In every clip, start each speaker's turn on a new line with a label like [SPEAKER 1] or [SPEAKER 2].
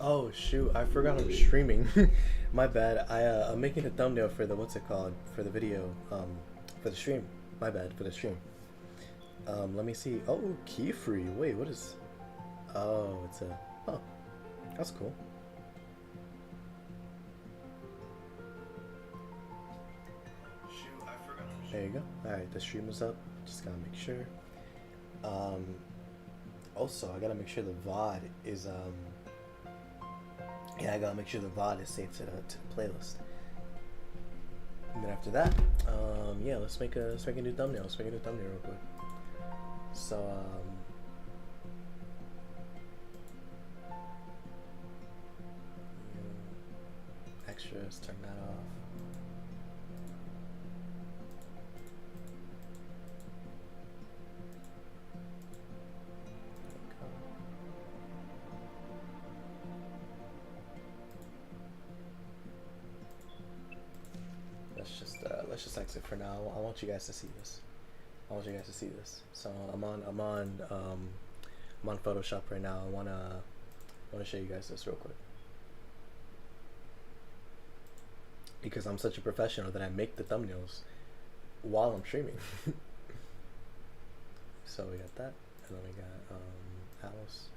[SPEAKER 1] Oh shoot, I forgot I'm streaming. My bad. I'm making a thumbnail for the what's it called for the video for the stream. My bad for the stream. Let me see. Oh, key free. Wait, what is? Oh, it's a. Oh, that's cool. There you go. All right, the stream is up. Just gotta make sure. Um, Also, I gotta make sure the VOD is yeah, I gotta make sure the VOD is saved to the playlist. And then after that, yeah, let's make a new thumbnail. Let's make a new thumbnail real quick. So extras, turn that off. Let's just exit for now. I want you guys to see this. I want you guys to see this. So I'm on Photoshop right now. I wanna show you guys this real quick because I'm such a professional that I make the thumbnails while I'm streaming. So we got that, and then we got Alice.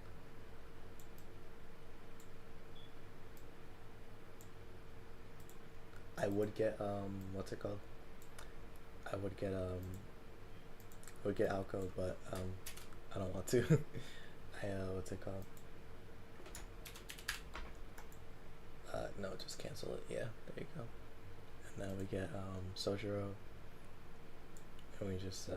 [SPEAKER 1] I would get what's it called? I would get Alco, but I don't want to. I what's it called? No, just cancel it. Yeah, there you go. And then we get Sojiro, and we just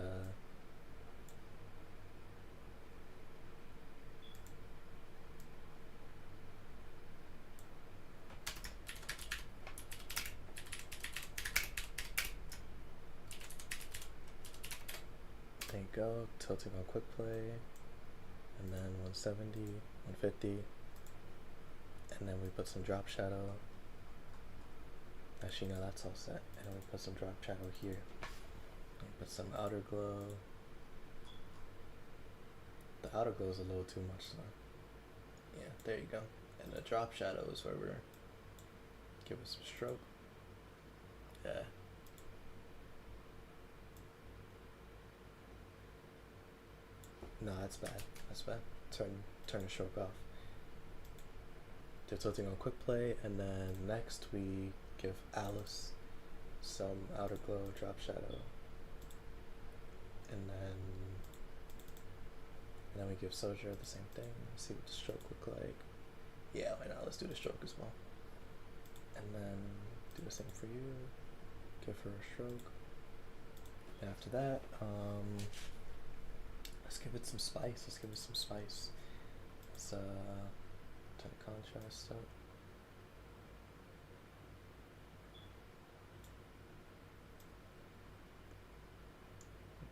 [SPEAKER 1] there you go, tilting on quick play, and then 170, 150, and then we put some drop shadow. Actually, no, that's all set. And then we put some drop shadow here. We put some outer glow. The outer glow is a little too much, so yeah, there you go. And the drop shadow is where we're give it some stroke. Yeah. No, that's bad. That's bad. Turn the stroke off. Do tilting on quick play, and then next we give Alice some outer glow, drop shadow, and then we give Soldier the same thing. See what the stroke look like. Yeah, why not? Let's do the stroke as well. And then do the same for you. Give her a stroke. And after that, let's give it some spice. Let's give it some spice. Let's turn the contrast up.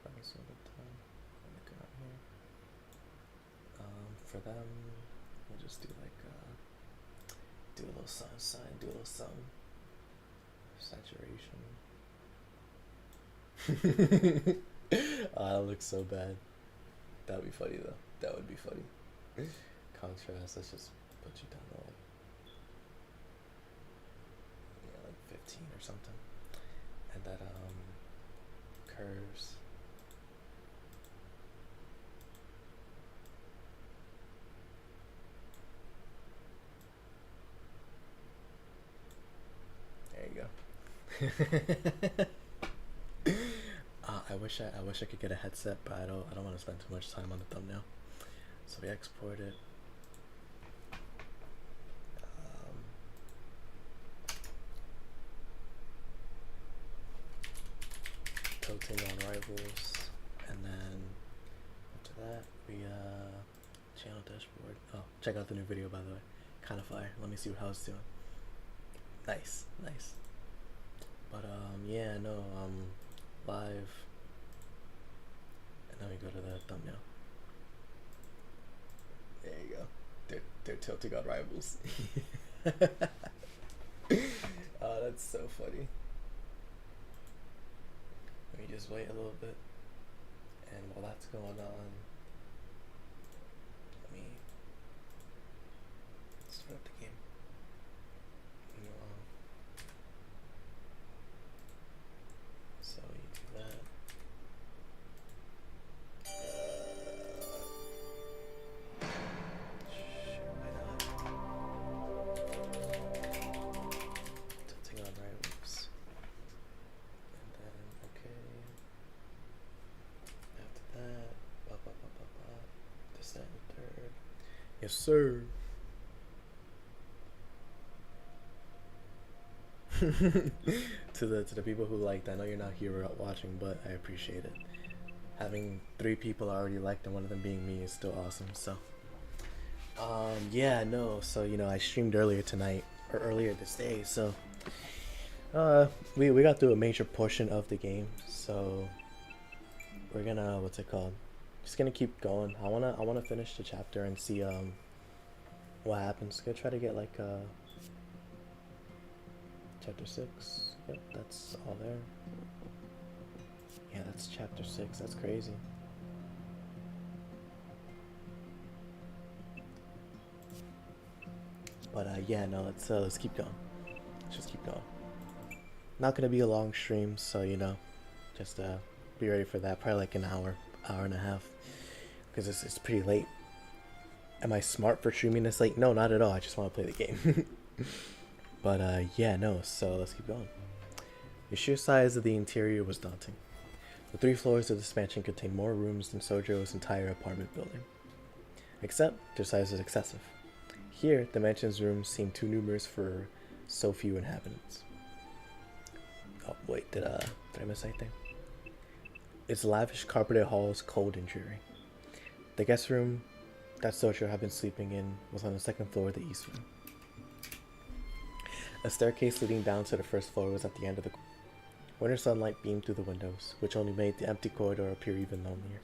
[SPEAKER 1] Brightness over time. Look out here. For them, we'll just do like do a little sunshine, do a little sun, saturation. That looks so bad. That would be funny though. That would be funny. Contrast. Let's just put you down to like 15 or something. And that curves. There you go. I wish I could get a headset, but I don't want to spend too much time on the thumbnail. So we export it. Tilting on rivals, and then after that we channel dashboard. Oh, check out the new video by the way. Kind of fire. Let me see how it's doing. Nice, nice. But yeah, no, live, and then we go to the thumbnail. There you go. They're tilting on rivals. Oh, that's so funny. Let me just wait a little bit, and while that's going on, let me. It's start the game. So you do that. Sure, why not? Tilting on right whoops. And then, okay. After that, this, that, and the third. Yes, sir. to the people who liked, I know you're not here watching, but I appreciate it. Having 3 people already liked and one of them being me is still awesome. So yeah, no, so you know, I streamed earlier tonight or earlier this day, so we got through a major portion of the game, so we're gonna, what's it called, just gonna keep going. I wanna finish the chapter and see what happens. Gonna try to get like chapter 6. Yep, that's all there. Yeah, that's chapter 6. That's crazy. But yeah, no, let's keep going. Let's just keep going. Not gonna be a long stream, so you know, just be ready for that. Probably like an hour and a half, because it's pretty late. Am I smart for streaming this late? No, not at all. I just want to play the game. But yeah, no. So let's keep going. The sheer size of the interior was daunting. The 3 floors of this mansion contained more rooms than Sojo's entire apartment building. Except their size was excessive. Here, the mansion's rooms seemed too numerous for so few inhabitants. Oh wait, did I miss anything? Its lavish carpeted halls cold and dreary. The guest room that Sojo had been sleeping in was on the 2nd floor of the east wing. A staircase leading down to the 1st floor was at the end of the corridor. Winter sunlight beamed through the windows, which only made the empty corridor appear even lonelier.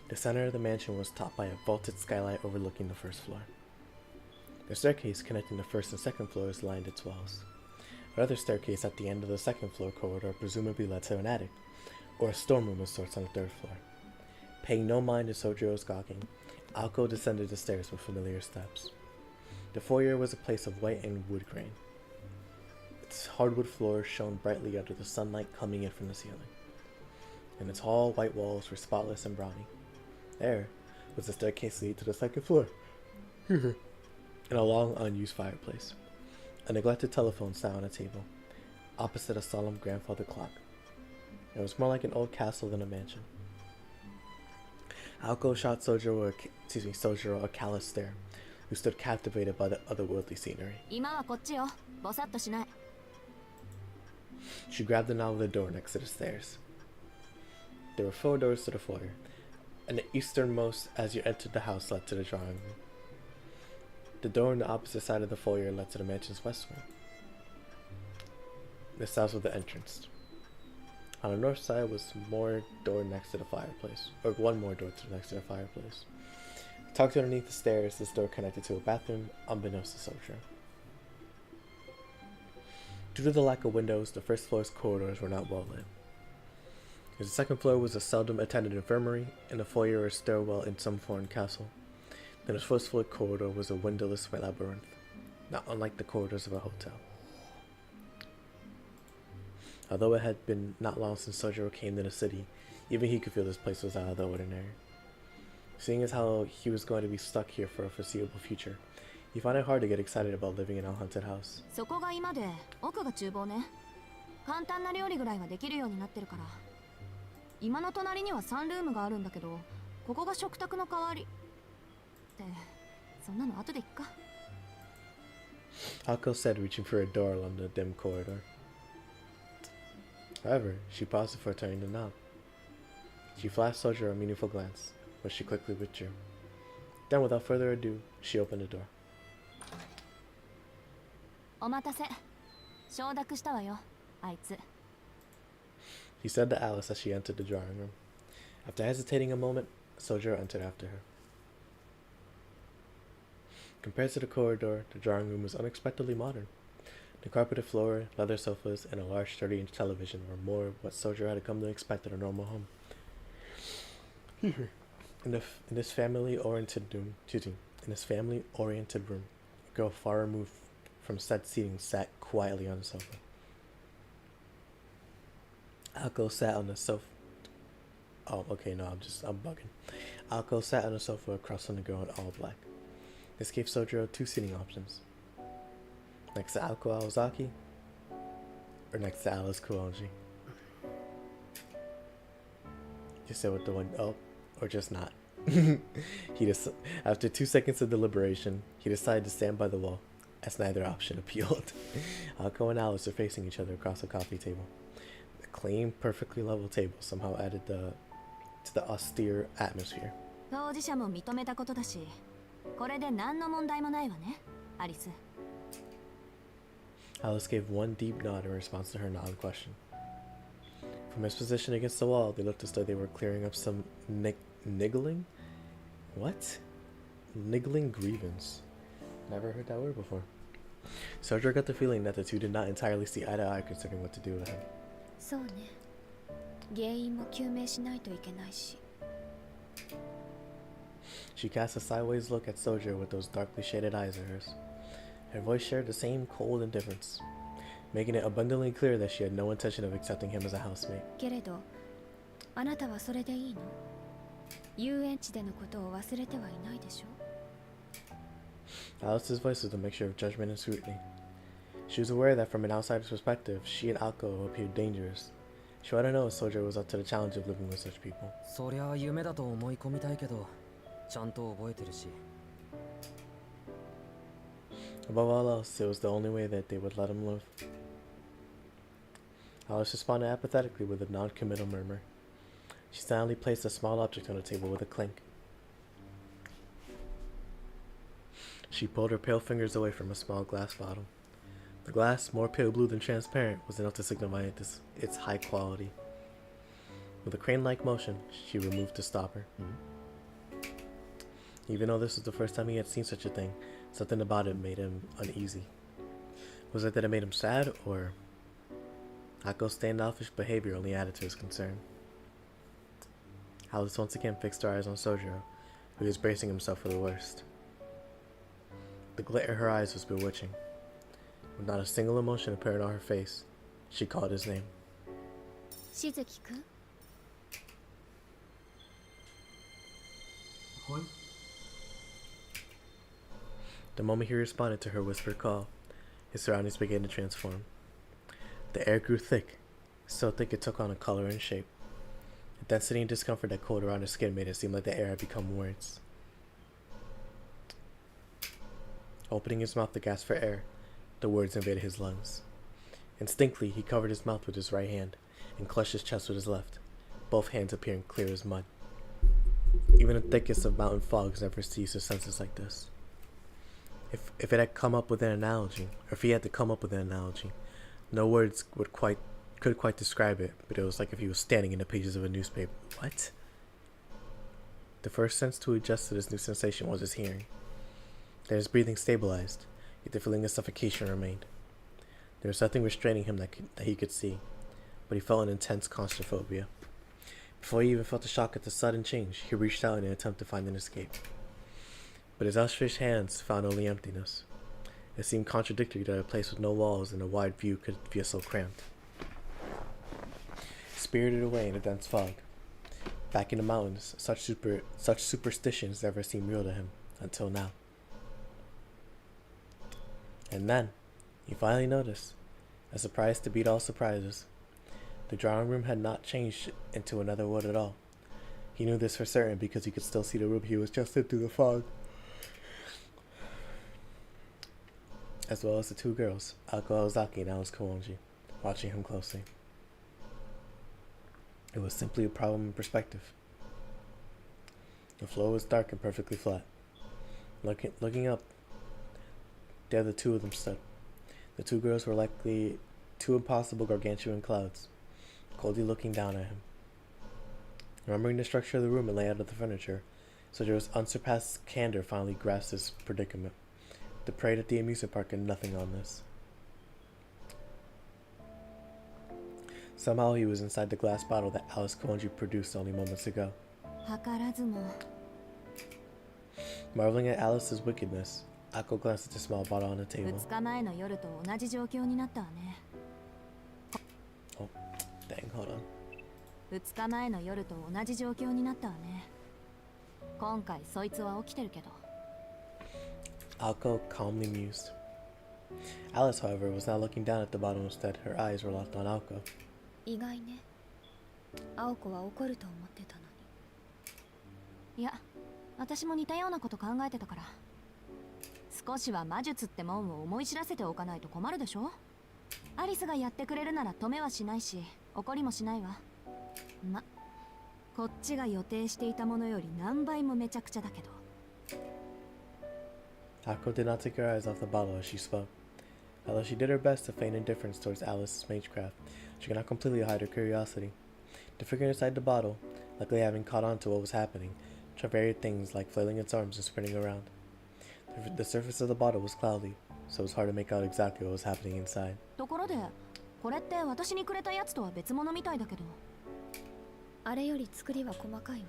[SPEAKER 1] The center of the mansion was topped by a vaulted skylight overlooking the 1st floor. The staircase connecting the 1st and 2nd floors lined its walls. Another staircase at the end of the 2nd floor corridor presumably led to an attic, or a storeroom of sorts on the 3rd floor. Paying no mind to Sojo's gawking, Aoko descended the stairs with familiar steps. The foyer was a place of white and wood grain. Its hardwood floor shone brightly under the sunlight coming in from the ceiling, and its tall white walls were spotless and browny. There was a staircase leading to the 2nd floor, and a long unused fireplace. A neglected telephone sat on a table, opposite a solemn grandfather clock. It was more like an old castle than a mansion. Aoko shot Sojiro a callous stare, who stood captivated by the otherworldly scenery. She grabbed the knob of the door next to the stairs. There were 4 doors to the foyer, and the easternmost as you entered the house led to the drawing room. The door on the opposite side of the foyer led to the mansion's west wing. The south was the entrance. On the north side was more door next to the fireplace, or one more door next to the fireplace. Tucked underneath the stairs, this door connected to a bathroom, unbeknownst to Sojo. Due to the lack of windows, the 1st floor's corridors were not well lit. The 2nd floor was a seldom attended infirmary, and the foyer a stairwell in some foreign castle. Then the 1st floor corridor was a windowless labyrinth, not unlike the corridors of a hotel. Although it had been not long since Sojiro came to the city, even he could feel this place was out of the ordinary. Seeing as how he was going to be stuck here for a foreseeable future, he found it hard to get excited about living in a haunted house.
[SPEAKER 2] そこが今で奥が厨房ね。簡単な料理ぐらいはできるようになってるから。今の隣にはサンルームがあるんだけど、ここが食卓の代わり。ってそんなの後でいっか。
[SPEAKER 1] Akko said, reaching for a door along the dim corridor. However, she paused before turning the knob. She flashed Sojiro a meaningful glance, but she quickly withdrew. Then, without further ado, she opened the door.
[SPEAKER 2] お待たせ。承諾したわよ、あいつ。
[SPEAKER 1] He said to Alice as she entered the drawing room. After hesitating a moment, Sojiro entered after her. Compared to the corridor, the drawing room was unexpectedly modern. The carpeted floor, leather sofas, and a large 30-inch television were more what Sojiro had come to expect in a normal home. In this family-oriented room, in this family-oriented room, a girl far removed from said seating sat quietly on the sofa. Alko sat on the sofa. Oh, okay, no, I'm bugging. Alko sat on the sofa across from the girl in all black. This gave Sojiro two seating options. Next to Alko Aozaki, or next to Alice Kuonji. Just sit with the one up, or just not. After 2 seconds of deliberation, he decided to stand by the wall, as neither option appealed. Alko and Alice are facing each other across a coffee table. The clean, perfectly level table somehow added to the austere atmosphere.
[SPEAKER 2] 当事者も認めたことだし、これで何の問題もないわね、アリス。
[SPEAKER 1] Alice gave one deep nod in response to her non-question. From his position against the wall, they looked as though they were clearing up some niggling? What? Niggling grievance. Never heard that word before. Sojiro got the feeling that the two did not entirely see eye to eye concerning what to do with him.
[SPEAKER 2] そうね。原因も究明しないといけないし。
[SPEAKER 1] She cast a sideways look at Sojiro with those darkly shaded eyes of hers. Her voice shared the same cold indifference, making it abundantly clear that she had no intention of accepting him as a housemate.
[SPEAKER 2] けれど、あなたはそれでいいの？遊園地でのことを忘れてはいないでしょ？
[SPEAKER 1] Alice's voice was a mixture of judgment and scrutiny. She was aware that from an outsider's perspective, she and Alko appeared dangerous. She wanted to know if Sojiro was up to the challenge of living with such people.
[SPEAKER 3] そりゃ夢だと思い込みたいけど、ちゃんと覚えてるし。
[SPEAKER 1] Above all else, it was the only way that they would let him live. Alice responded apathetically with a non-committal murmur. She silently placed a small object on the table with a clink. She pulled her pale fingers away from a small glass bottle. The glass, more pale blue than transparent, was enough to signify its high quality. With a crane-like motion, she removed the stopper. Even though this was the first time he had seen such a thing, something about it made him uneasy. Was it that it made him sad, or Ako's standoffish behavior only added to his concern? Alice once again fixed her eyes on Sojiro, who was bracing himself for the worst. The glitter in her eyes was bewitching. With not a single emotion appearing on her face, she called his name.
[SPEAKER 2] Shizuki-kun?
[SPEAKER 1] The moment he responded to her whispered call, his surroundings began to transform. The air grew thick, so thick it took on a color and shape. The density and discomfort that coiled around her skin made it seem like the air had become words. Opening his mouth to gasp for air, the words invaded his lungs. Instinctively, he covered his mouth with his right hand and clutched his chest with his left, both hands appearing clear as mud. Even the thickest of mountain fogs never seized his senses like this. If it had come up with an analogy, or if he had to come up with an analogy, no words could quite describe it, but it was like if he was standing in the pages of a newspaper. What? The first sense to adjust to this new sensation was his hearing. Then his breathing stabilized, yet the feeling of suffocation remained. There was nothing restraining him that he could see, but he felt an intense claustrophobia. Before he even felt the shock at the sudden change, he reached out in an attempt to find an escape. But his outstretched hands found only emptiness. It seemed contradictory that a place with no walls and a wide view could feel so cramped. Spirited away in a dense fog. Back in the mountains, such superstitions never seemed real to him, until now. And then, he finally noticed, a surprise to beat all surprises. The drawing room had not changed into another world at all. He knew this for certain because he could still see the room he was just in through the fog. As well as the two girls, Alko Aozaki and Alice Kuonji, watching him closely. It was simply a problem in perspective. The floor was dark and perfectly flat. Looking up, there the two of them stood. The two girls were likely two impossible gargantuan clouds, coldly looking down at him. Remembering the structure of the room and layout of the furniture, Sojiro's unsurpassed candor finally grasped his predicament. The parade at the amusement park had nothing on this. Somehow he was inside the glass bottle that Alice Kuonji produced only moments ago.
[SPEAKER 2] 図らずも。
[SPEAKER 1] Marveling at Alice's wickedness, Akko glanced at the small bottle on the table.
[SPEAKER 2] 2日前の夜と同じ状況になったわね。
[SPEAKER 1] Oh, dang, hold on.
[SPEAKER 2] 2日前の夜と同じ状況になったわね。今回そいつは起きてるけど。
[SPEAKER 1] Alko calmly mused. Alice, however, was not looking down at the bottle. Instead, her eyes were locked on Alko.
[SPEAKER 4] 意外ね。青子は怒ると思ってたのに。
[SPEAKER 2] いや、私も似たようなこと考えてたから。少しは魔術ってもんを思い知らせておかないと困るでしょ。アリスがやってくれるなら止めはしないし、怒りもしないわ。ま、こっちが予定していたものより何倍もめちゃくちゃだけど。
[SPEAKER 1] Akko did not take her eyes off the bottle as she spoke. Although she did her best to feign indifference towards Alice's magecraft, she could not completely hide her curiosity. The figure inside the bottle, luckily having caught on to what was happening, tried various things like flailing its arms and spinning around. The surface of the bottle was cloudy, so it was hard to make out exactly what was happening inside.
[SPEAKER 2] ところで、これって私にくれたやつとは別物みたいだけど。
[SPEAKER 4] あれより作りは細かいわ。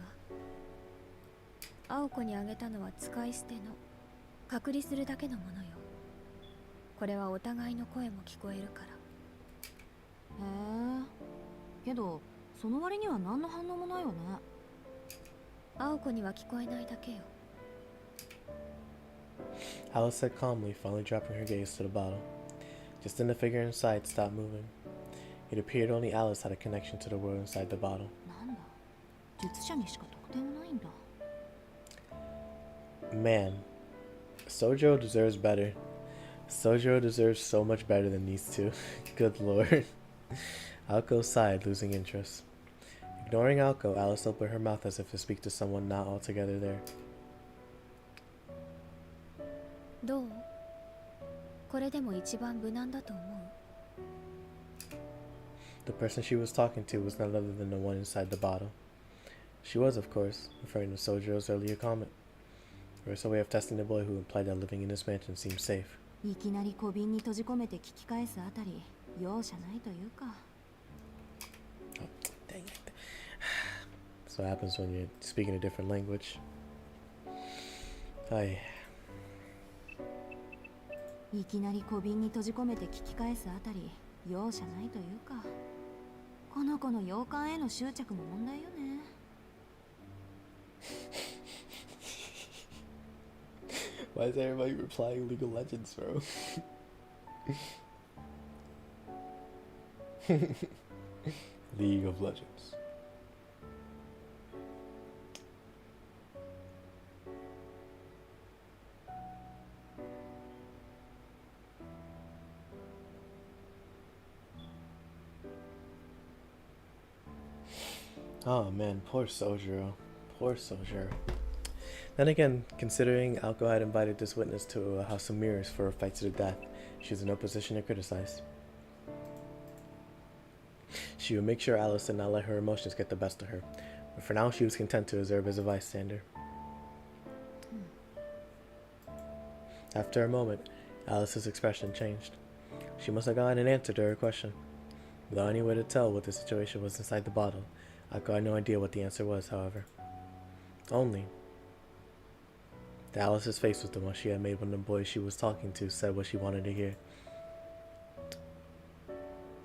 [SPEAKER 4] 青子にあげたのは使い捨ての隔離するだけのものよ。これはお互いの声も聞こえるから。
[SPEAKER 2] へえ。けど、その割には何の反応もないわね。
[SPEAKER 4] 青子には聞こえないだけよ。
[SPEAKER 1] Alice said calmly, finally dropping her gaze to the bottle. Just then the figure inside stopped moving. It appeared only Alice had a connection to the world inside the bottle.
[SPEAKER 2] なんだ、術者にしか特典がないんだ。
[SPEAKER 1] Man, Sojo deserves better. Sojo deserves so much better than these two. Good lord. Alko sighed, losing interest. Ignoring Alko, Alice opened her mouth as if to speak to someone not altogether there.
[SPEAKER 4] どう？これでも一番無難だと思う。
[SPEAKER 1] The person she was talking to was none other than the one inside the bottle. She was, of course, referring to Sojo's earlier comment. It was a way of testing the boy who implied that living in this mansion seemed safe.
[SPEAKER 2] いきなり小瓶に閉じ込めて聞き返すあたり、容赦ないというか。
[SPEAKER 1] Oh, dang it. That's what happens when you're speaking a different language. Aye.
[SPEAKER 2] いきなり小瓶に閉じ込めて聞き返すあたり、容赦ないというか。この子の洋館への執着も問題よね。
[SPEAKER 1] Why is everybody replying League of Legends, bro? League of Legends. Oh man, poor Sojiro. Poor Sojiro. Then again, considering Alko had invited this witness to a house of mirrors for a fight to the death, she was in no position to criticize. She would make sure Alice did not let her emotions get the best of her, but for now she was content to observe as a bystander. After a moment, Alice's expression changed. She must have gotten an answer to her question. Without any way to tell what the situation was inside the bottle, Alko had no idea what the answer was, however. Only that Alice's face was the one she had made when the boy she was talking to said what she wanted to hear.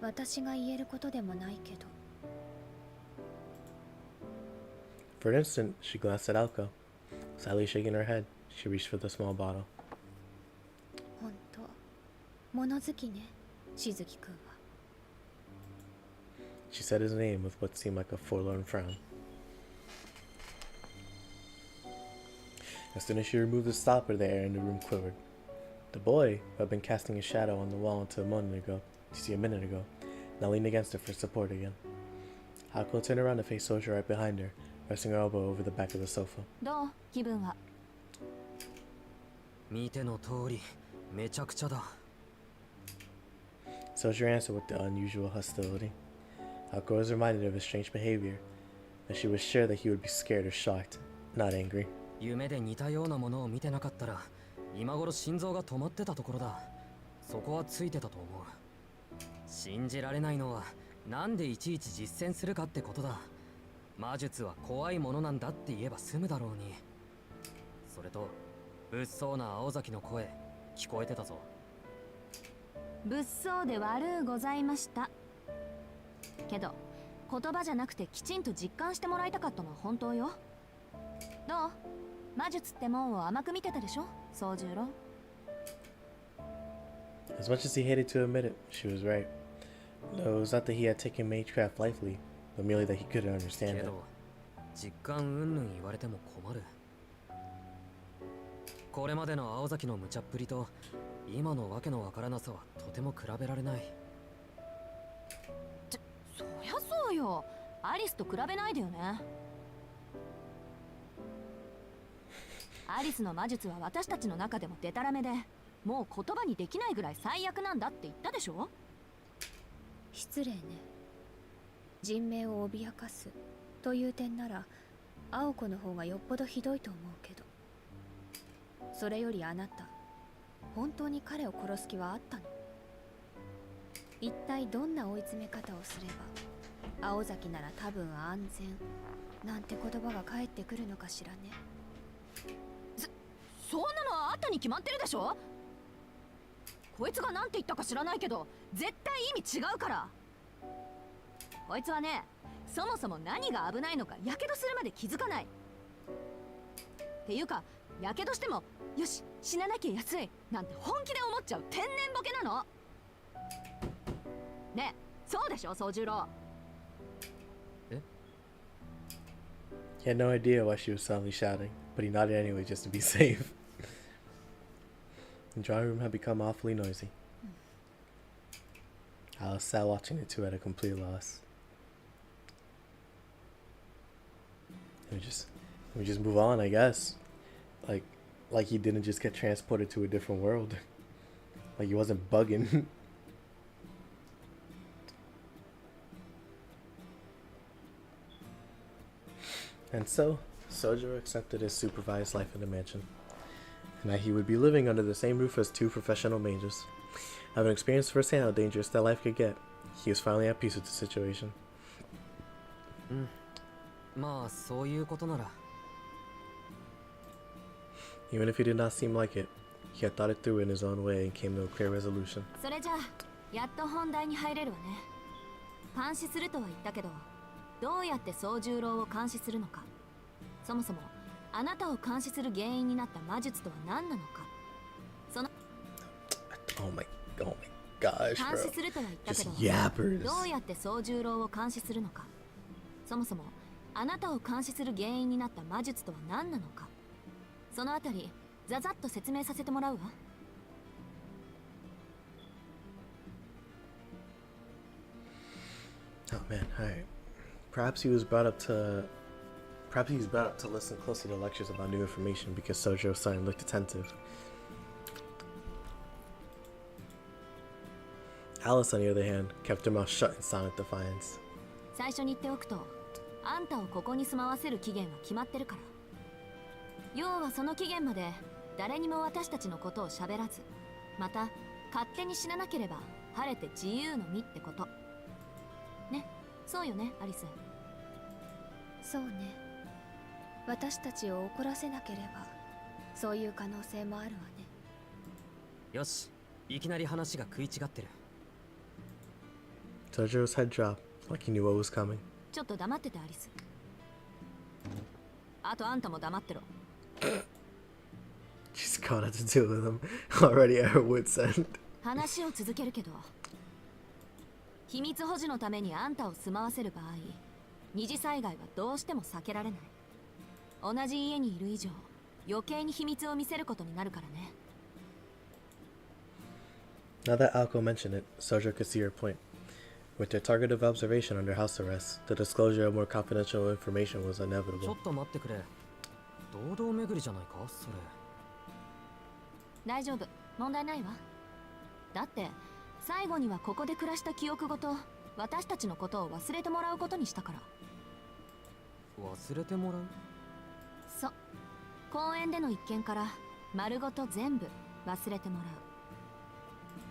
[SPEAKER 4] 私が言えることでもないけど。
[SPEAKER 1] For an instant, she glanced at Alko. Sadly shaking her head, she reached for the small bottle.
[SPEAKER 4] ほんと、物好きね、しずきくんは。
[SPEAKER 1] She said his name with what seemed like a forlorn frown. As soon as she removed the stopper, the air in the room quivered. The boy, who had been casting a shadow on the wall until a minute ago, now leaned against her for support again. Alko turned around to face Sojo right behind her, resting her elbow over the back of the sofa.
[SPEAKER 2] どう？気分は。
[SPEAKER 3] 見ての通り、めちゃくちゃだ。
[SPEAKER 1] Sojo answered with the unusual hostility. Alko was reminded of his strange behavior, but she was sure that he would be scared or shocked, not angry.
[SPEAKER 3] 夢で似たようなものを見てなかったら、今頃心臓が止まってたところだ。そこはついてたと思う。信じられないのは、なんでいちいち実践するかってことだ。魔術は怖いものなんだって言えば済むだろうに。それと物騒な青崎の声聞こえてたぞ。
[SPEAKER 2] 物騒で悪うございました。けど言葉じゃなくてきちんと実感してもらいたかったのは本当よ。どう？魔術ってもんを甘く見てたでしょ、宗十郎。
[SPEAKER 1] As much as he hated to admit it, she was right. No, it was not that he had taken Magecraft lightly, but merely that he couldn't understand
[SPEAKER 3] け
[SPEAKER 1] it.
[SPEAKER 3] ど実感うんぬん言われても困る。これまでの青崎の無茶っぷりと今のわけのわからなさはとても比べられない。
[SPEAKER 2] そりゃそうよ。アリスと比べないでよね。アリスの魔術は私たちの中でもデタラメで、もう言葉にできないぐらい最悪なんだって言ったでしょ。
[SPEAKER 4] 失礼ね。人命を脅かすという点なら青子の方がよっぽどひどいと思うけど、それよりあなた、本当に彼を殺す気はあったの？一体どんな追い詰め方をすれば青崎なら多分安全なんて言葉が返ってくるのかしらね。
[SPEAKER 2] そんなのはあったに決まってるでしょ。こいつが何て言ったか知らないけど絶対意味違うから。こいつはね、そもそも何が危ないのかやけどするまで気づかない。っていうか、やけどしてもよし死ななきゃ安いなんて本気で思っちゃう天然ボケなの。ねえ、そうでしょ宗十郎。
[SPEAKER 1] He had no idea why she was suddenly shouting, but he nodded anyway just to be safe. The drawing room had become awfully noisy. Alice sat watching the two at a complete loss. Let me just move on, I guess. Like he didn't just get transported to a different world. Like he wasn't bugging. And so, Sojiro accepted his supervised life in the mansion, and that he would be living under the same roof as two professional mages. Having experienced firsthand how dangerous that life could get, he was finally at peace with the situation.
[SPEAKER 3] まあそういうことなら。
[SPEAKER 1] Even if he did not seem like it, he had thought it through in his own way and came to a clear resolution.
[SPEAKER 2] それじゃあやっと本題に入れるわね。監視するとは言ったけど、どうやって宗十郎を監視するのか、そもそもあなたを監視する原因になった魔術とは何なのか、その
[SPEAKER 1] Oh my gosh,
[SPEAKER 2] 監視
[SPEAKER 1] bro.
[SPEAKER 2] するとは言ったけ
[SPEAKER 1] Just
[SPEAKER 2] ど、
[SPEAKER 1] yappers.
[SPEAKER 2] どうやって宗十郎を監視するのか、そもそもあなたを監視する原因になった魔術とは何なのか、そのあたりざざっと説明させてもらうわ。
[SPEAKER 1] Oh man, alright. Perhaps he was brought up to listen closely to lectures about new information because Sojiro suddenly looked attentive. Alice, on the other hand, kept her mouth shut in silent defiance.
[SPEAKER 2] 最初に言っておくと、あんたをここに住まわせる期限は決まってるから。要はその期限まで誰にも私たちのことを喋らず、また勝手に死ななければ晴れて自由の身ってこと。ね、そうよね、アリス。
[SPEAKER 4] そうね。私たちを怒らせなければそういう可能性もあるわね。
[SPEAKER 3] よし、いきなり話が食い違ってる。
[SPEAKER 1] Sojiro's head dropped, like he knew what was coming.
[SPEAKER 2] ちょっと黙ってて、アリス。あとあんたも黙ってろ。
[SPEAKER 1] She's caught at the two of them, already at her wit's end.
[SPEAKER 2] 話を続けるけど、秘密保持のためにあんたを住まわせる場合、二次災害はどうしても避けられない。同じ家にいる以上、余計に秘密を見せることになるからね。
[SPEAKER 1] Now that Alko mentioned it, Sojiro could see her point. With their target of observation under house arrest, the disclosure of more confidential information was
[SPEAKER 3] ちょ
[SPEAKER 1] inevitable.
[SPEAKER 3] っと待ってくれ。堂々巡りじゃないかそれ。
[SPEAKER 2] 大丈夫、問題ないわ。だって最後にはここで暮らした記憶ごと私たちのことを忘れてもらうことにしたから。
[SPEAKER 3] 忘れてもらう？
[SPEAKER 2] そう、公園での一件から丸ごと全部忘れてもら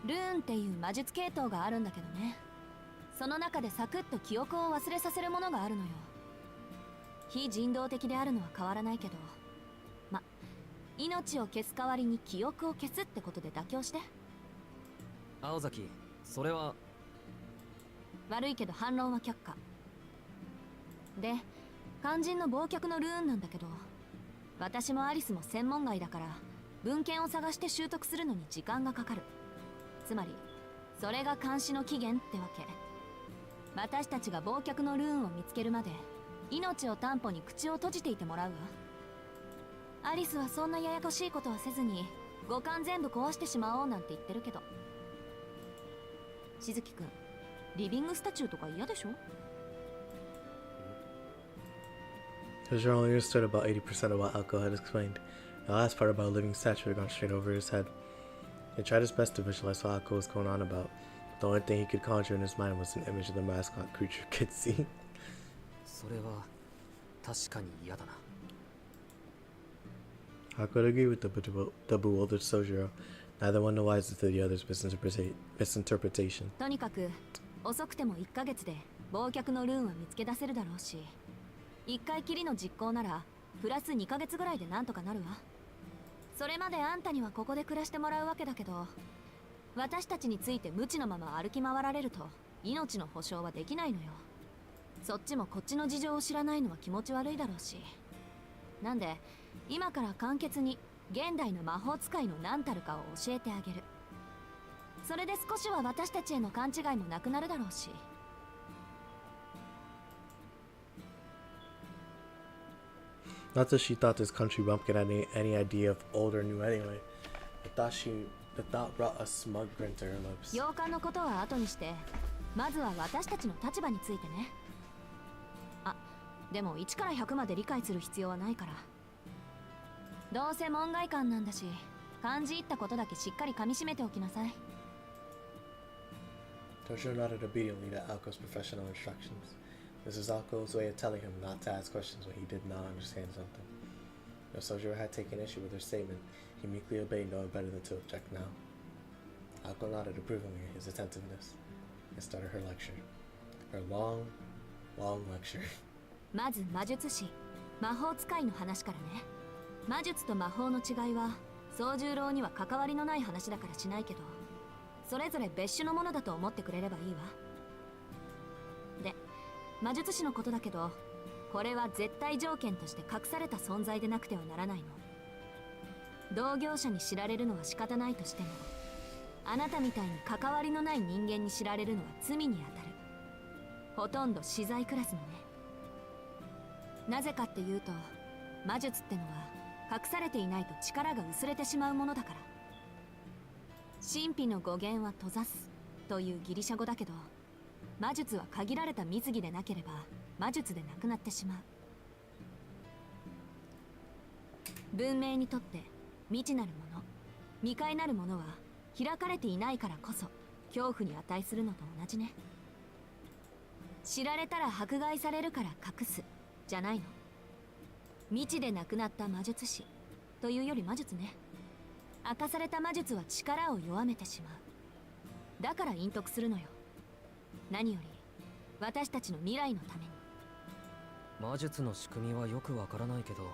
[SPEAKER 2] う。ルーンっていう魔術系統があるんだけどね、その中でサクッと記憶を忘れさせるものがあるのよ。非人道的であるのは変わらないけど、ま、命を消す代わりに記憶を消すってことで妥協して。
[SPEAKER 3] 青崎、それは。
[SPEAKER 2] 悪いけど反論は却下で、肝心の忘却のルーンなんだけど、私もアリスも専門外だから文献を探して習得するのに時間がかかる。つまりそれが監視の起源ってわけ。私たちが忘却のルーンを見つけるまで命を担保に口を閉じていてもらうわ。アリスはそんなややこしいことはせずに五感全部壊してしまおうなんて言ってるけど。しずきくん、リビングスタチューとか嫌でしょ？
[SPEAKER 1] Toshiro only understood about 80% of what Alko had explained. The last part about a living statue had gone straight over his head. He tried his best to visualize what Alko was going on about. The only thing he could conjure in his mind was an image of the mascot creature could see.
[SPEAKER 3] それは確かに嫌だな。
[SPEAKER 1] Alko would agree with the bewildered Sojiro. Neither one the wiser to the other's misinterpretation.
[SPEAKER 2] とにかく遅くても1ヶ月で忘却のルーンは見つけ出せるだろうし、1回きりの実行ならプラス2ヶ月ぐらいでなんとかなるわ。それまであんたにはここで暮らしてもらうわけだけど、私たちについて無知のまま歩き回られると命の保証はできないのよ。そっちもこっちの事情を知らないのは気持ち悪いだろうし。なんで今から簡潔に現代の魔法使いの何たるかを教えてあげる。それで少しは私たちへの勘違いもなくなるだろうし。
[SPEAKER 1] Not that she thought this country bumpkin had any idea of old or new anyway. The thought brought a smug grin to her lips.
[SPEAKER 2] 洋館のことは後にして、まずは私たちの立場についてね。あ、でも1から100まで理解する必要はないから。どうせ門外漢なんだし、感じ入ったことだけしっかり噛み締めておきなさい。
[SPEAKER 1] Toshiro nodded obediently to Alko's professional instructions. This is Alko's way of telling him not to ask questions when he did not understand something. If Sojiro had taken issue with her statement, he meekly obeyed, knowing better than to object now. Alko nodded approvingly at his attentiveness and started her lecture. Her long lecture.
[SPEAKER 2] まず魔術師、魔法使いの話からね。魔術と魔法の違いは宗十郎には関わりのない話だからしないけど、それぞれ別種のものだと思ってくれればいいわ。で、魔術師のことだけど、これは絶対条件として隠された存在でなくてはならないの。同業者に知られるのは仕方ないとしても、あなたみたいに関わりのない人間に知られるのは罪に当たる。ほとんど死罪クラスのね。なぜかっていうと、魔術ってのは隠されていないと力が薄れてしまうものだから。神秘の語源は閉ざすというギリシャ語だけど、魔術は限られた水着でなければ魔術でなくなってしまう。文明にとって未知なるもの、未開なるものは開かれていないからこそ恐怖に値するのと同じね。知られたら迫害されるから隠すじゃないの。未知でなくなった魔術師というより魔術ね。明かされた魔術は力を弱めてしまう。だから隠匿するのよ。何より私たちの未来のために。
[SPEAKER 3] 魔術の仕組みはよくわからないけど、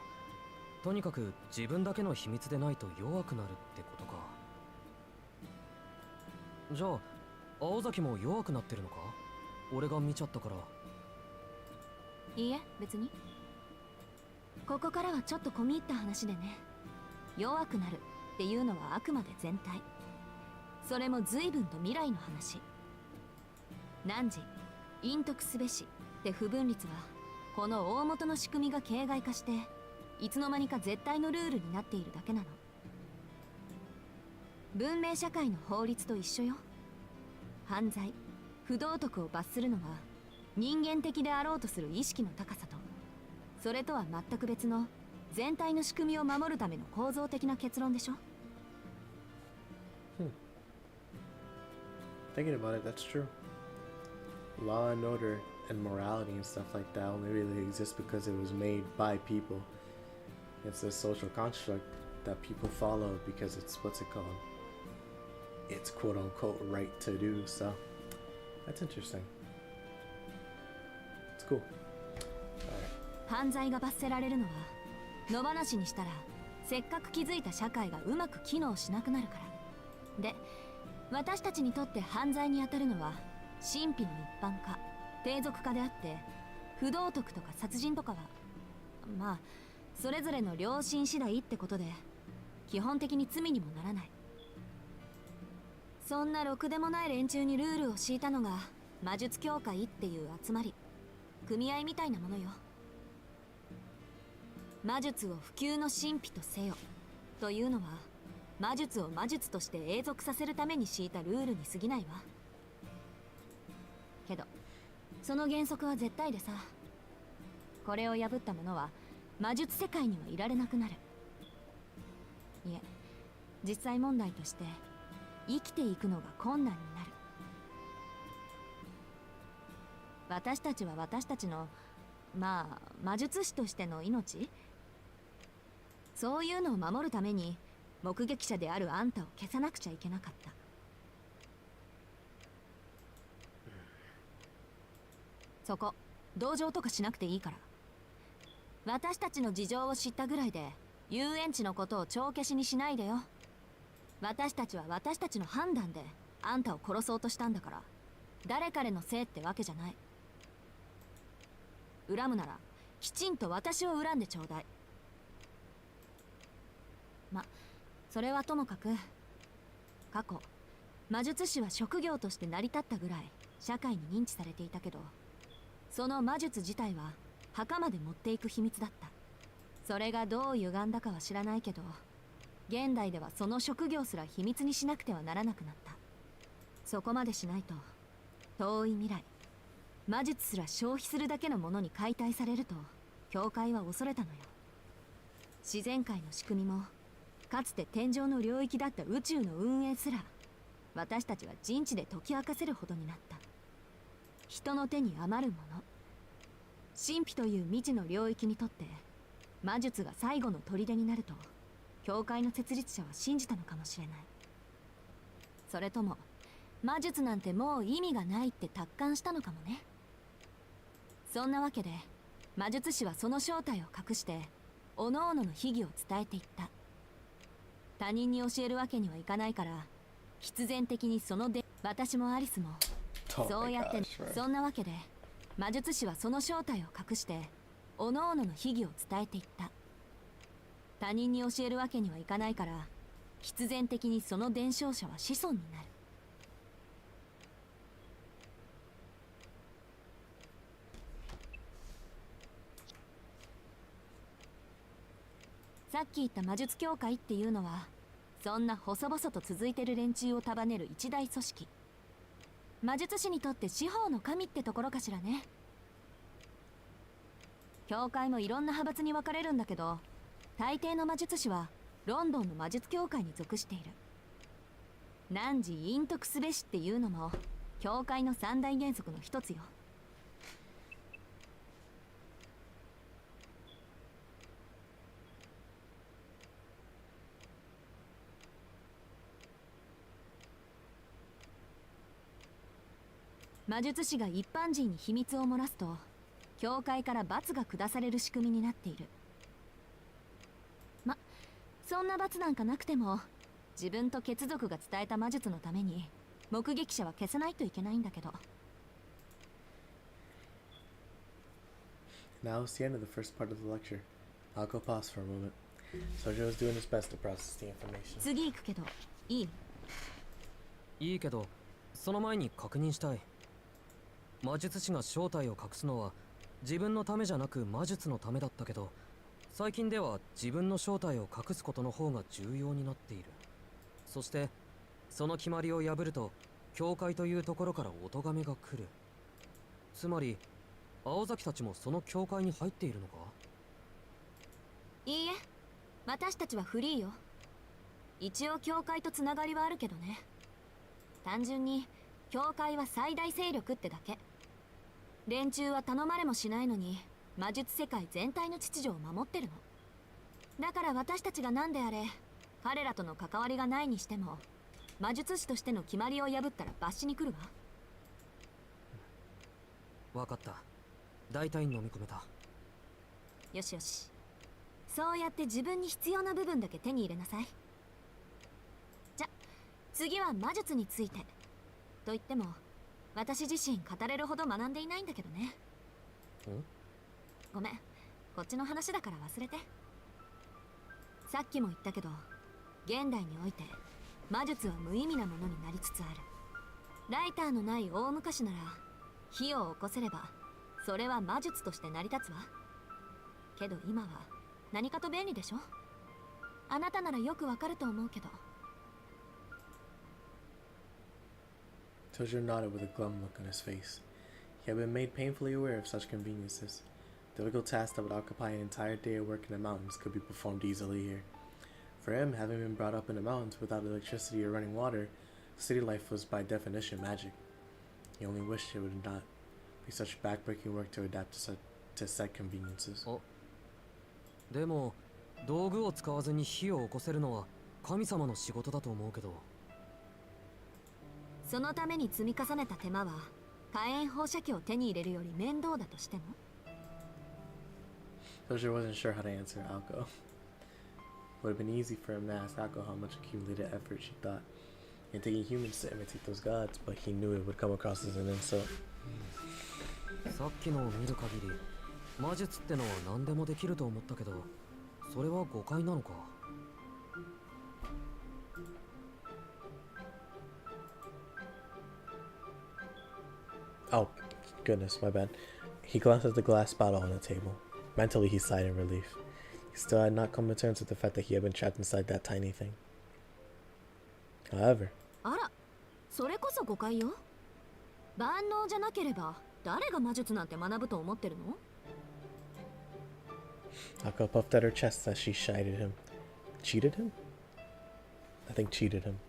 [SPEAKER 3] とにかく自分だけの秘密でないと弱くなるってことか。じゃあ青崎も弱くなってるのか？俺が見ちゃったから。
[SPEAKER 2] いいえ、別に。ここからはちょっと込み入った話でね。弱くなるっていうのはあくまで全体。それも随分と未来の話。汝隠匿すべしって不分律はこの大元の仕組みが形骸化して、いつの間にか絶対のルールになっているだけなの。文明社会の法律と一緒よ。犯罪、不道徳を罰するのは人間的であろうとする意識の高さと、それとは全く別の全体の仕組みを守るための構造的な結論でしょ。
[SPEAKER 1] Thinking about it, that's true. Law and order and morality and stuff like that only really exists because it was made by people. It's a social construct that people follow because it's, what's it called? It's quote unquote right to do, so that's interesting. It's cool. Alright.
[SPEAKER 2] 犯罪が罰せられるのは野放しにしたらせっかく築いた社会がうまく機能しなくなるからで、私たちにとって犯罪に当たるのは神秘の一般化、低俗化であって、不道徳とか殺人とかはまあそれぞれの良心次第ってことで基本的に罪にもならない。そんなろくでもない連中にルールを敷いたのが魔術協会っていう集まり、組合みたいなものよ。魔術を不朽の神秘とせよというのは、魔術を魔術として永続させるために敷いたルールに過ぎないわ。けどその原則は絶対でさ、これを破った者は魔術世界にはいられなくなる。いえ、実際問題として生きていくのが困難になる。私たちは私たちのまあ魔術師としての命、そういうのを守るために目撃者であるあんたを消さなくちゃいけなかった。そこ同情とかしなくていいから。私たちの事情を知ったぐらいで遊園地のことを帳消しにしないでよ。私たちは私たちの判断であんたを殺そうとしたんだから、誰彼のせいってわけじゃない。恨むならきちんと私を恨んでちょうだい。ま、それはともかく、過去魔術師は職業として成り立ったぐらい社会に認知されていたけど、その魔術自体は墓まで持っていく秘密だった。それがどう歪んだかは知らないけど、現代ではその職業すら秘密にしなくてはならなくなった。そこまでしないと遠い未来、魔術すら消費するだけのものに解体されると教会は恐れたのよ。自然界の仕組みもかつて天上の領域だった宇宙の運営すら私たちは人知で解き明かせるほどになった。人の手に余るもの、神秘という未知の領域にとって魔術が最後の砦になると教会の設立者は信じたのかもしれない。それとも魔術なんてもう意味がないって達観したのかもね。そんなわけで魔術師はその正体を隠して各々の秘技を伝えていった。他人に教えるわけにはいかないから、必然的にその私もアリスもそうやって、そんなわけで魔術師はその正体を隠して各々の秘技を伝えていった。他人に教えるわけにはいかないから、必然的にその伝承者は子孫になる。さっき言った魔術協会っていうのは、そんな細々と続いてる連中を束ねる一大組織。魔術師にとって司法の神ってところかしらね。教会もいろんな派閥に分かれるんだけど、大抵の魔術師はロンドンの魔術協会に属している。汝隠匿すべしっていうのも教会の三大原則の一つよ。魔術師が一般人に秘密を漏らすと教会から罰が下される仕組みになっている。そんな罰なんかなくても自分と血族が伝えた魔術のために目撃者は消さないといけないんだけど。
[SPEAKER 1] Now it's the end of the first part of the lecture. I'll go pause for a moment. Sojo is doing his best to process the information.
[SPEAKER 2] 次行くけどいい？
[SPEAKER 3] いいけど、その前に確認したい。魔術師が正体を隠すのは自分のためじゃなく魔術のためだったけど、最近では自分の正体を隠すことの方が重要になっている。そしてその決まりを破ると教会というところからお咎めが来る。つまり青崎たちもその教会に入っているのか？
[SPEAKER 2] いいえ、私たちはフリーよ。一応教会とつながりはあるけどね。単純に教会は最大勢力ってだけ。連中は頼まれもしないのに魔術世界全体の秩序を守ってるの。だから私たちが何であれ彼らとの関わりがないにしても、魔術師としての決まりを破ったら罰しに来るわ。
[SPEAKER 3] わかった。大体飲み込めた。
[SPEAKER 2] よしよし、そうやって自分に必要な部分だけ手に入れなさい。じゃ、次は魔術について。と言っても私自身語れるほど学んでいないんだけどね。ごめん、こっちの話だから忘れて。さっきも言ったけど、現代において魔術は無意味なものになりつつある。ライターのない大昔なら火を起こせればそれは魔術として成り立つわ。けど今は何かと便利でしょ。あなたならよくわかると思うけど。
[SPEAKER 1] Tojo nodded with a glum look on his face. He had been made painfully aware of such conveniences. Difficult tasks that would occupy an entire day of work in the mountains could be performed easily here. For him, having been brought up in the mountains without electricity or running water, city life was by definition magic. He only wished it would not be such backbreaking work to adapt to set conveniences.
[SPEAKER 3] でも道具を使わずに火を起こせるのは神様の仕事だと思うけど。
[SPEAKER 2] そのために積み重ねた手間は火炎放射器を手に入れるより面倒だとしても。
[SPEAKER 1] Tojo wasn't sure how to answer Alko. It would have been easy for him to ask Alko how much accumulated effort she thought in taking humans to imitate those gods, but he knew it would come across as an insult.
[SPEAKER 3] さっきのを見る限り魔術ってのは何でもできると思ったけど、それは誤解なのか。
[SPEAKER 1] Oh, goodness, my bad. He glanced at the glass bottle on the table. Mentally, he sighed in relief. He still had not come to terms with the fact that he had been trapped inside that tiny thing. However,
[SPEAKER 2] あら、それこそ誤解よ。万能じゃなければ誰が魔術なんて学ぶと思ってるの？
[SPEAKER 1] Akko puffed at her chest as she chided him. Cheated him? I think cheated him.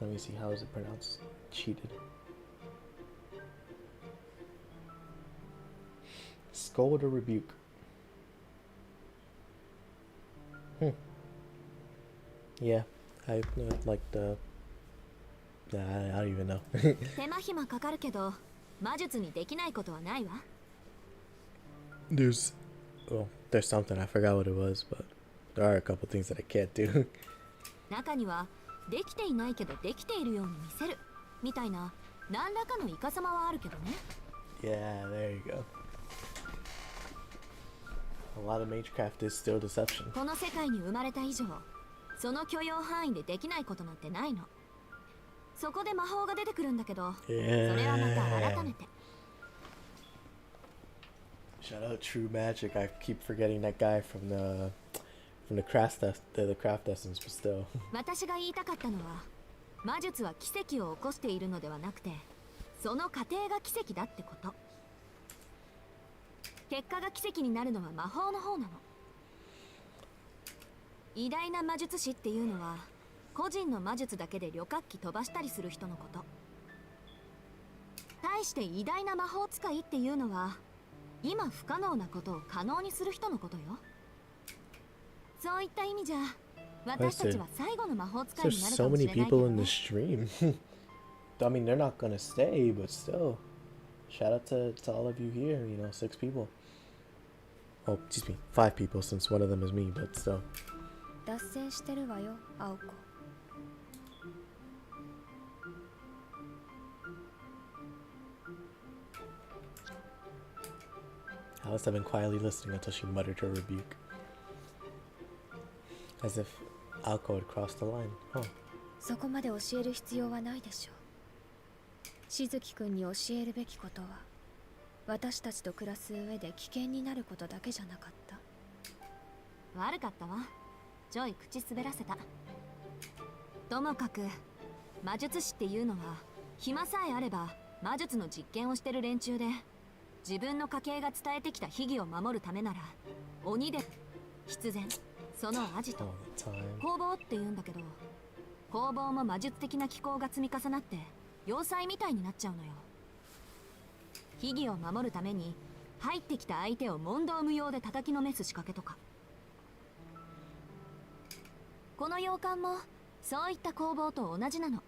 [SPEAKER 1] Let me see, how is it pronounced? Cheated. Scold or rebuke? Yeah, I like the... I don't even know.
[SPEAKER 2] 手間暇かかるけど魔術にできないことはないわ。
[SPEAKER 1] There's something, I forgot what it was, but there are a couple things that I can't do.
[SPEAKER 2] 中にはできていないけどできているように見せるみたいな何らかのイカサマはあるけどね。
[SPEAKER 1] Yeah, there you go. A lot of magecraft is still deception.
[SPEAKER 2] この世界に生まれた以上、その許容範囲でできないことなんてないの。そこで魔法が出てくるんだけど、それはまた改めて。
[SPEAKER 1] Shout out True Magic. I keep forgetting that guy from the craft essence, but still.
[SPEAKER 2] 私が言いたかったのは、魔術は奇跡を起こしているのではなくて、その過程が奇跡だってこと。結果が奇跡になるのは魔法の方なの。偉大な魔術師っていうのは個人の魔術だけで旅客機飛ばしたりする人のこと。対して偉大な魔法使いっていうのは今不可能なことを可能にする人のことよ。そういった意味じゃ私たちは最後の魔法使いになる
[SPEAKER 1] There's
[SPEAKER 2] か
[SPEAKER 1] so
[SPEAKER 2] もし
[SPEAKER 1] many
[SPEAKER 2] れないけ
[SPEAKER 1] people
[SPEAKER 2] ど
[SPEAKER 1] in
[SPEAKER 2] ね
[SPEAKER 1] the stream. I mean, they're not gonna stay, but still. Shout out to all of you here, 6 people. Oh, excuse me, 5 people since one of them is me, but still.
[SPEAKER 4] 脱線してるわよ、青子。
[SPEAKER 1] Alice had been quietly listening until she muttered her rebuke. As if Alko had crossed the line. Huh.
[SPEAKER 4] そこまで教える必要はないでしょう。しずきくんに教えるべきことは私たちと暮らす上で危険になることだけじゃなかった。
[SPEAKER 2] 悪かったわ。ちょい口滑らせた。ともかく魔術師っていうのは暇さえあれば魔術の実験をしてる連中で、自分の家系が伝えてきた秘技を守るためなら鬼で必然、そのアジト
[SPEAKER 1] All the time.
[SPEAKER 2] 工房って言うんだけど、工房も魔術的な機構が積み重なって要塞みたいになっちゃうのよ。秘技を守るために入ってきた相手を問答無用で叩きのめす仕掛けとか。この洋館もそういった工房と同じなの。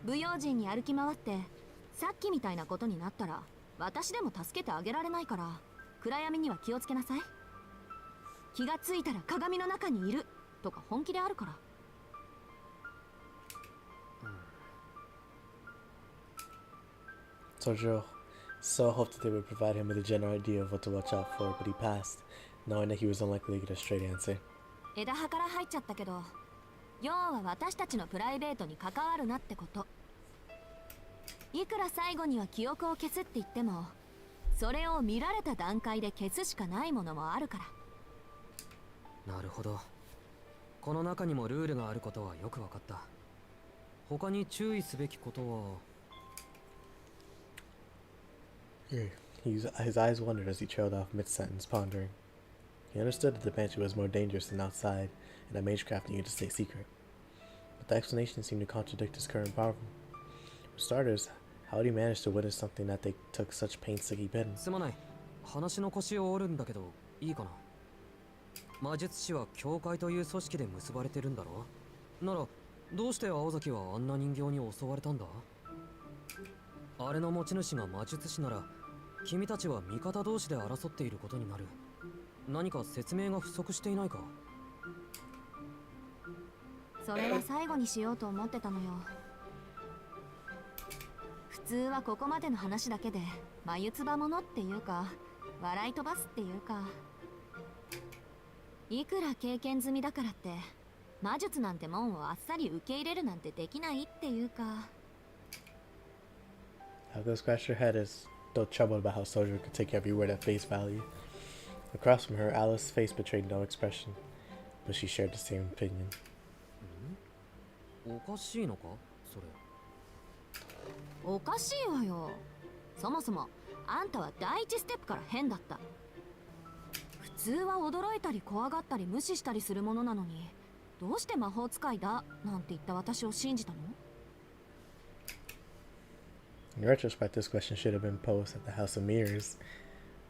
[SPEAKER 2] 不用心に歩き回ってさっきみたいなことになったら私でも助けてあげられないから、暗闇には気をつけなさい。気がついたら鏡の中にいるとか本気であるから。
[SPEAKER 1] Sojiro so hoped that they would provide him with a general idea of what to watch out for, but he passed, knowing that he was unlikely to get a straight answer.
[SPEAKER 2] 枝葉から入っちゃったけど、要は私たちのプライベートに関わるなってこと。いくら最後には記憶を消すって言っても、それを見られた段階で消すしかないものもあるから。
[SPEAKER 3] なるほど。この中にもルールがあることはよく分かった。他に注意すべきことは。
[SPEAKER 1] His eyes wandered as he trailed off mid-sentence, pondering. He understood that the Banshee was more dangerous than outside, and that Magecraft needed to stay secret. But the explanation seemed to contradict his current problem. For starters, how had he managed to witness something that they took such pains to keep hidden?
[SPEAKER 3] すまない。話の腰を折るんだけど、いいかな。魔術師は教会という組織で結ばれてるんだろ。なら、どうして青崎はあんな人形に襲われたんだ？あれの持ち主が魔術師なら、君たちは味方同士で争っていることになる。何か説明が不足していないか？
[SPEAKER 2] それは最後にしようと思ってたのよ。普通はここまでの話だけで眉唾者っていうか、笑い飛ばすっていうか、いくら経験済みだからって魔術なんてもんをあっさり受け入れるなんてできないっていうか。
[SPEAKER 1] Alko scratched her head as though troubled about how Sojiro could take every word at face value. Across from her, Alice's face betrayed no expression, but she shared the same opinion.
[SPEAKER 3] おかしいのかそれ。
[SPEAKER 2] おかしいわよ。そもそもあんたは第一ステップから変だった。普通は驚いたり怖がったり無視したりするものなのに、どうして魔法使いだなんて言った私を信じたの？
[SPEAKER 1] In retrospect, this question should have been posed at the House of Mirrors.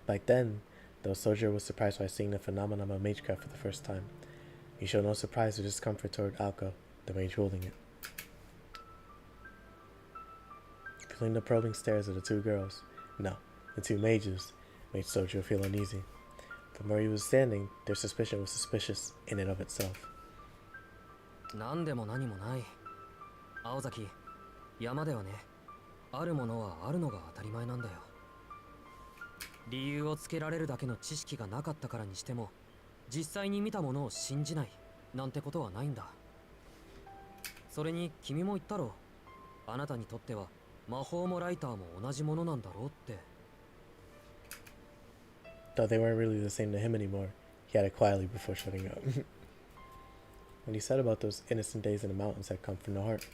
[SPEAKER 1] Back then, though, Sojiro was surprised by seeing the phenomenon of Magecraft for the first time. He showed no surprise or discomfort toward Alko, the mage holding it. Feeling the probing stares of the two girls, no, the two mages, made Sojiro feel uneasy. From where he was standing, their suspicion was suspicious in and of itself.
[SPEAKER 3] なんでも何もない。青崎、山ではね、あるものはあるのが当たり前なんだよ。理由をつけられるだけの知識がなかったからにしても、実際に見たものを信じないなんてことはないんだ。それに君も言ったろ。あなたにとっては魔法もライターも同じものなんだろうって。
[SPEAKER 1] Though they weren't really the same to him anymore, he added quietly before shutting up. What he said about those innocent days in the mountains had come from the heart.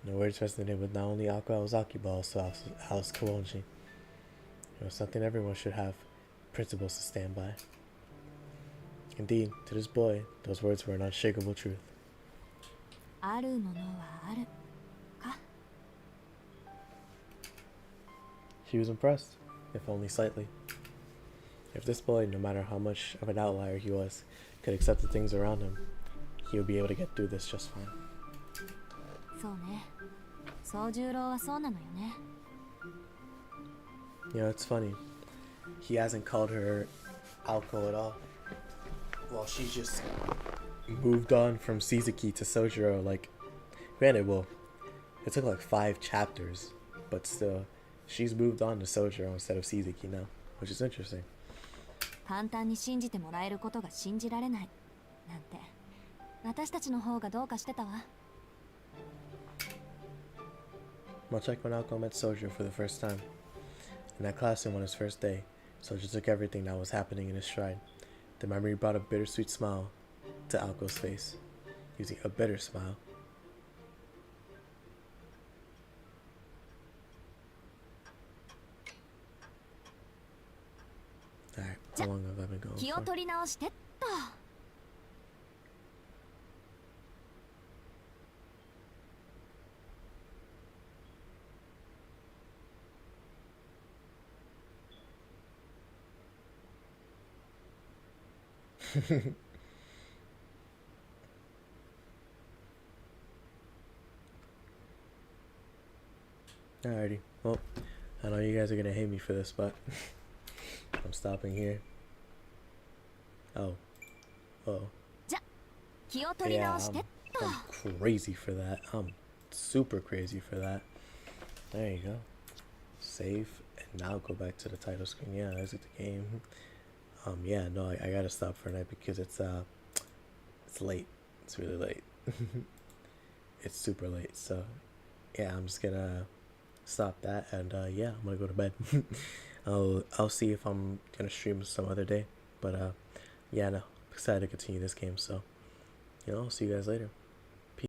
[SPEAKER 1] And the words resonated with not only Alko Awazaki but also Alice Kawonji. It was something everyone should have, principles to stand by. Indeed, to this boy, those words were an unshakable truth.
[SPEAKER 2] あるものはあるか。
[SPEAKER 1] She was impressed, if only slightly. If this boy, no matter how much of an outlier he was, could accept the things around him, he would be able to get through this just fine.
[SPEAKER 2] そうね。宗十郎はそうなのよね。
[SPEAKER 1] You know, it's funny. He hasn't called her Alko at all. Well, she's just moved on from Shizuki to Sojiro. Like, granted, well, it took like 5 chapters, but still, she's moved on to Sojiro instead of Shizuki now, which is interesting.
[SPEAKER 2] 簡単に信じてもらえることが信じられないなんて、私たちの方がどうかしてたわ。
[SPEAKER 1] Much like when Alko met Sojiro for the first time. In that classroom on his first day, Sojiro took everything that was happening in his stride. The memory brought a bittersweet smile to Alko's face, using a bitter smile. Alright, how long have I been going
[SPEAKER 2] 気を
[SPEAKER 1] for?
[SPEAKER 2] 取り直してっと。
[SPEAKER 1] Alrighty. Well, I know you guys are gonna hate me for this, but I'm stopping here. Oh. Oh.
[SPEAKER 2] 気を取り
[SPEAKER 1] Yeah,
[SPEAKER 2] 直してっと
[SPEAKER 1] I'm crazy for that. I'm super crazy for that. There you go. Save and now go back to the title screen. Yeah, exit the game. Yeah, no, I gotta stop for a night because it's late. It's really late. It's super late. So yeah, I'm just gonna stop that and yeah, I'm gonna go to bed. I'll see if I'm gonna stream some other day. But yeah, no, excited to continue this game. So you know, I'll see you guys later.